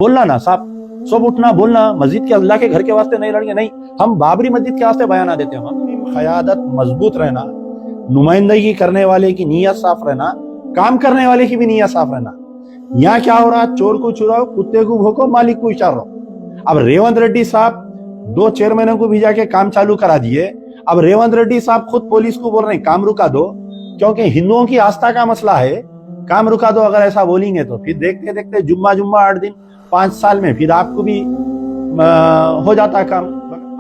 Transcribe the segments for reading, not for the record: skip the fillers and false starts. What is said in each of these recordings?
बोलना ना साहब, सब उठना बोलना, मस्जिद के अल्लाह के घर के वास्ते नहीं लड़ेंगे, नहीं हम बाबरी मस्जिद के वास्ते बयाना देते हैं। हम क़यादत मजबूत रहना, नुमाइंदगी करने वाले की नीयत साफ रहना, काम करने वाले की भी नीयत साफ रहना। यहाँ क्या हो रहा, चोर को चुराओ, कुत्ते को भोको, मालिक को इशारो। अब रेवंत रेड्डी साहब 2 चेयरमैनों को भिजा के काम चालू करा दिए। अब रेवंत रेड्डी साहब खुद पुलिस को बोल रहे हैं काम रुका दो, क्योंकि हिंदुओं की आस्था का मसला है, काम रुका दो। अगर ऐसा बोलेंगे तो फिर देखते देखते जुम्मा 8 दिन 5 साल में फिर आपको भी हो जाता काम।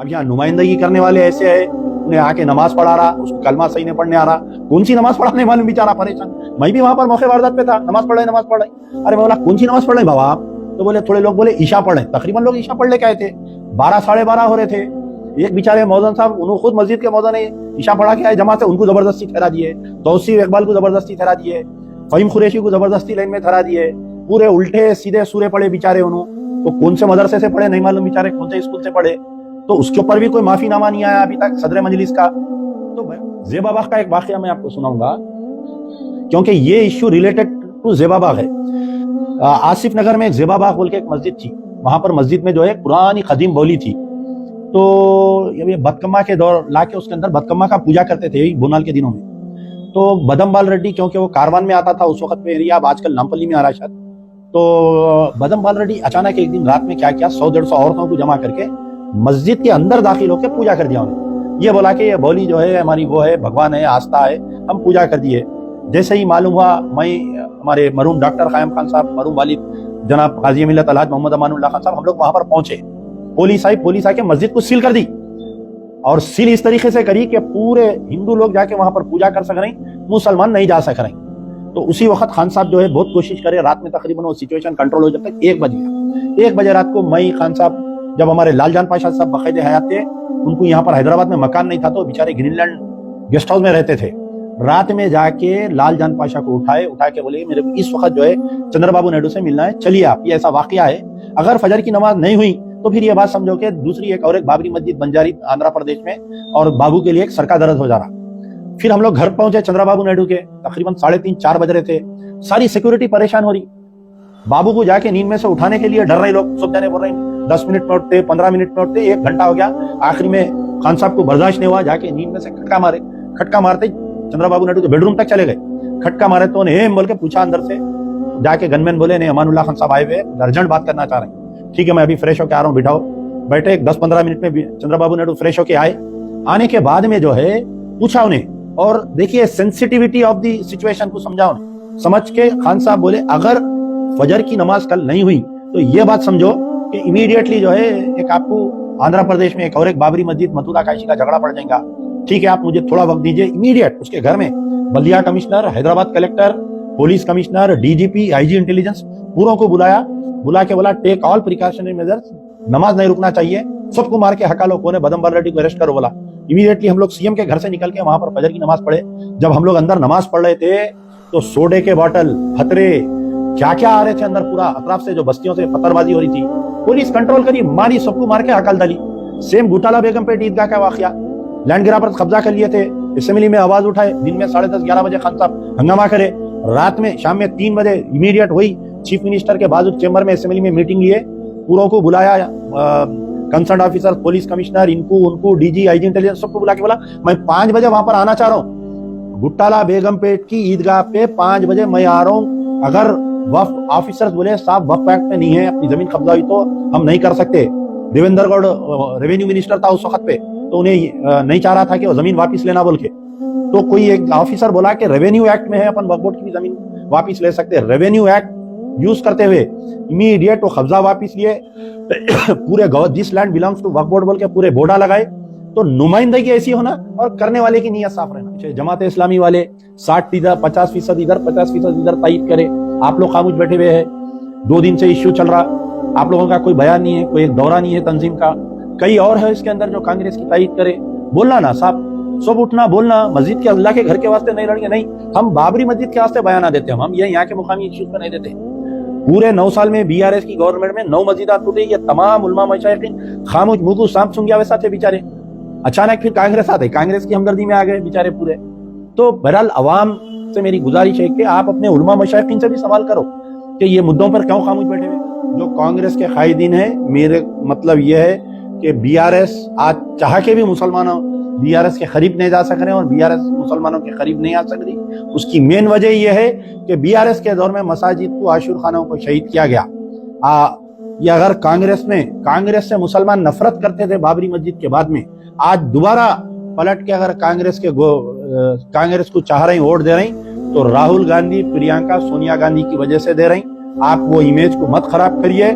अब यहाँ नुमाइंदगी करने वाले ऐसे है, उन्हें आके नमाज पढ़ा रहा, उसको कलमा सही नहीं पढ़ने आ रहा, कौन सी नमाज पढ़ाने वाले बेचारा परेशान। मैं भी वहां पर मौके वारदात पे था, नमाज पढ़ रहे। अरे बोला कौन सी नमाज पढ़ रहे बाबा आप? तो बोले थोड़े लोग बोले ईशा पढ़े, तकरीबन लोग ईशा पढ़ ले गए थे, 12 साढ़े 12 हो रहे थे। एक बेचारे मौजन साहब, उन्होंने खुद मस्जिद के मौजन है, ईशा पढ़ा के आए जमात से, उनको जबरदस्ती ठहरा दिए, तौसीफ इकबाल को जबरदस्ती ठहरा दिए, फहीम कुरैशी को जबरदस्ती लाइन में ठहरा दिए। पूरे उल्टे सीधे सूरे पड़े बेचारे, उन्होंने तो कौन से मदरसे से पढ़े नहीं मालूम, बेचारे कौन से स्कूल से पढ़े, तो उसके ऊपर भी कोई माफीनामा नहीं आया अभी तक सदर मजलिस का। तो ज़ेबाबाग का एक वाकया मैं आपको सुनाऊंगा, क्योंकि ये इश्यू रिलेटेड टू ज़ेबाबाग है। आसिफ नगर में एक ज़ेबाबाग बोल के एक मस्जिद थी, वहां पर मस्जिद में जो है पुरानी कदीम बोली थी, तो ये बदकम्मा के दौर लाके उसके अंदर बदकम्मा का पूजा करते थे बोनाल के दिनों में। तो बदमबाल रेड्डी, क्योंकि वो कारवान में आता था उस वक्त पे एरिया, अब आजकल नामपल्ली में आ रहा है शायद, तो बदमबाल रेड्डी अचानक एक दिन रात में क्या किया, 100-150 औरतों को जमा करके मस्जिद के अंदर दाखिल होकर पूजा कर दिया उन्होंने। ये बोला कि ये बोली जो है हमारी वो है, भगवान है, आस्था है, हम पूजा कर दिए। जैसे ही मालूम हुआ, मैं हमारे मरूम डॉक्टर क़याम खान साहब, मरूम वालिद जनाब काजी मिल्लत अलहाज मोहम्मद अमानुल्लाह खान साहब, हम लोग वहां पर पहुंचे। पुलिस आके मस्जिद को सील कर दी, और सील इस तरीके से करी कि पूरे हिंदू लोग जाके वहां पर पूजा कर सक रहे, मुसलमान नहीं जा सक रहे। तो उसी वक्त खान साहब जो है बहुत कोशिश करे, रात में तकरीबन वो सिचुएशन कंट्रोल हो, जब तक 1 बज गया। 1 बजे रात को मैं खान साहब, जब हमारे लालजान पाशा साहब बकायदे हयात थे, उनको यहाँ पर हैदराबाद में मकान नहीं था, तो बेचारे ग्रीनलैंड गेस्ट हाउस में रहते थे। रात में जाके लालजान पाशा को उठा के बोले मेरे इस वक्त जो है चंद्रबाबू नायडू से मिलना है, चलिए आप, ये ऐसा वाकया है। अगर फजर की नमाज नहीं हुई तो फिर ये बात समझो कि दूसरी एक और एक बाबरी मस्जिद बन जा रही आंध्र प्रदेश में, और बाबू के लिए एक सरका दर्द हो जा रहा। फिर हम लोग घर पहुंचे चंद्रबाबू नायडू के, तकरीबन 3:30-4 बज रहे थे, सारी सिक्योरिटी परेशान हो रही। बाबू को जाके नींद में से उठाने के लिए डर रहे लोग, सब जाने बोल रहे 10 मिनट में उठते, 15 मिनट में उठते, 1 घंटा हो गया। आखिरी में खान साहब को बर्दाश्त नहीं हुआ, जाके नींद में से खटका मारते चंद्रबाबू नायडू के बेडरूम तक चले गए। खटका मारे तो उन्हें बोल के पूछा अंदर से, जाके गनमैन बोले नहीं, अमानुल्लाह खान साहब आए हुए, अर्जेंट बात करना चाह रहे हैं। ठीक है, मैं अभी फ्रेश होके आ रहा हूँ, बिठाओ। बैठे 10-15 मिनट में चंद्रबाबू नायडू फ्रेश होके आए। आने के बाद में जो है पूछा उन्हें, और देखिए सेंसिटिविटी ऑफ द सिचुएशन को समझा उन्हें। समझ के खान साहब बोले अगर फजर की नमाज कल नहीं हुई तो ये बात समझो कि इमीडिएटली जो है एक आपको आंध्र प्रदेश में एक और एक बाबरी मस्जिद मथुरा काशी का झगड़ा पड़ जाएगा। ठीक है, आप मुझे थोड़ा वक्त दीजिए। इमीडिएट उसके घर में बल्दिया commissioner, Hyderabad collector, police commissioner, DGP, IG intelligence पूरों को बुला के बोला टेक ऑल प्रिकॉशनरी मेजर्स, नमाज नहीं रुकना चाहिए, सबको मार के हका लो, कोने बदमबाल रेड्डी को अरेस्ट करो बोला। इमीडिएटली हम लोग सीएम के घर से निकल के वहां पर फजर की नमाज पढ़े। जब हम लोग अंदर नमाज पढ़ रहे थे तो सोडे के बॉटल, फतरे, क्या क्या आ रहे थे अंदर, पूरा अतराफ से जो बस्तियों से पत्थरबाजी हो रही थी। पुलिस कंट्रोल करी, मारी, सबको मार के हकल डाली। सेम घोटाला बेगमपेट ईदगाह का वाकया, लैंड ग्राब पर कब्जा कर लिए थे, असेंबली में आवाज उठाए, दिन में 10:30-11 बजे खान साहब हंगामा करे, रात में शाम में 3 बजे इमीडिएट हुई, चीफ मिनिस्टर के बाजू चेंबर में असेंबली में मीटिंग लिए, पूरों को बुलाया, कंसर्न ऑफिसर, पुलिस कमिश्नर, उनको डीजी, आईजी इंटेलिजेंस, सबको बुला के बोला मैं 5 बजे वहां पर आना चाह रहा हूँ, घोटाला बेगमपेट की ईदगाह पे 5 बजे मैं आ रहा हूँ। अगर वफ ऑफिसर्स बोले साहब वफ एक्ट में नहीं है, अपनी जमीन कब्जा हुई तो हम नहीं कर सकते। देवेंद्र गौड़ रेवेन्यू मिनिस्टर था उस वक्त पे, तो उन्हें नहीं चाह रहा था कि वो जमीन वापिस लेना बोल के, तो कोई एक ऑफिसर बोला कि रेवेन्यू एक्ट में है, अपन वक्फ बोर्ड की भी जमीन वापिस ले सकते हैं। रेवेन्यू एक्ट यूज करते हुए इमीडिएट वो कब्जा वापिस लिए, पूरे this land belongs to Waqf board बोल के पूरे बोर्डा लगाए। तो नुमाइंदगी ऐसी होना और करने वाले की नीयत साफ रहना। जमात इस्लामी वाले 60 इधर, 50% इधर, 50% इधर तायद करे, आप लोग खामोश बैठे हुए हैं। 2 दिन से इश्यू चल रहा, आप लोगों का कोई बयान नहीं है, कोई एक दौरा नहीं है तंजीम का। कई और है इसके अंदर जो कांग्रेस की तायद करे। बोलना ना साहब, सब उठना बोलना, मस्जिद के अल्लाह के घर के वास्ते नहीं लड़ेंगे, नहीं हम बाबरी मस्जिद के वास्ते बयाना देते हैं। हम ये यहाँ के मुकामी इश्यूज पे नहीं देते। पूरे 9 साल में बीआरएस की गवर्नमेंट में 9 मस्जिदात टूटी, ये तमाम उलमा मशाइखीन खामोश मुगु सांप सुंगिया वैसा थे बेचारे। अचानक फिर कांग्रेस आते, कांग्रेस की हमदर्दी में आ गए बेचारे पूरे। तो बहरहाल अवाम से मेरी गुजारिश है कि आप अपने उलमा मशाइखीन से भी सवाल करो कि ये मुद्दों पर क्यों खामोश बैठे हुए? जो कांग्रेस के कायदीन है, मेरे मतलब ये है कि बीआरएस आज चाह के भी मुसलमानों बीआरएस के करीब नहीं जा सक रहे और बीआरएस मुसलमानों के करीब नहीं आ सक रही। उसकी मेन वजह यह है कि बीआरएस के दौर में मसाजिद को, आशूर खानों को शहीद किया गया। ये अगर कांग्रेस से मुसलमान नफरत करते थे बाबरी मस्जिद के बाद में, आज दोबारा पलट के अगर कांग्रेस को चाह रही, वोट दे रही, तो राहुल गांधी, प्रियंका, सोनिया गांधी की वजह से दे रही। आप वो इमेज को मत खराब करिए।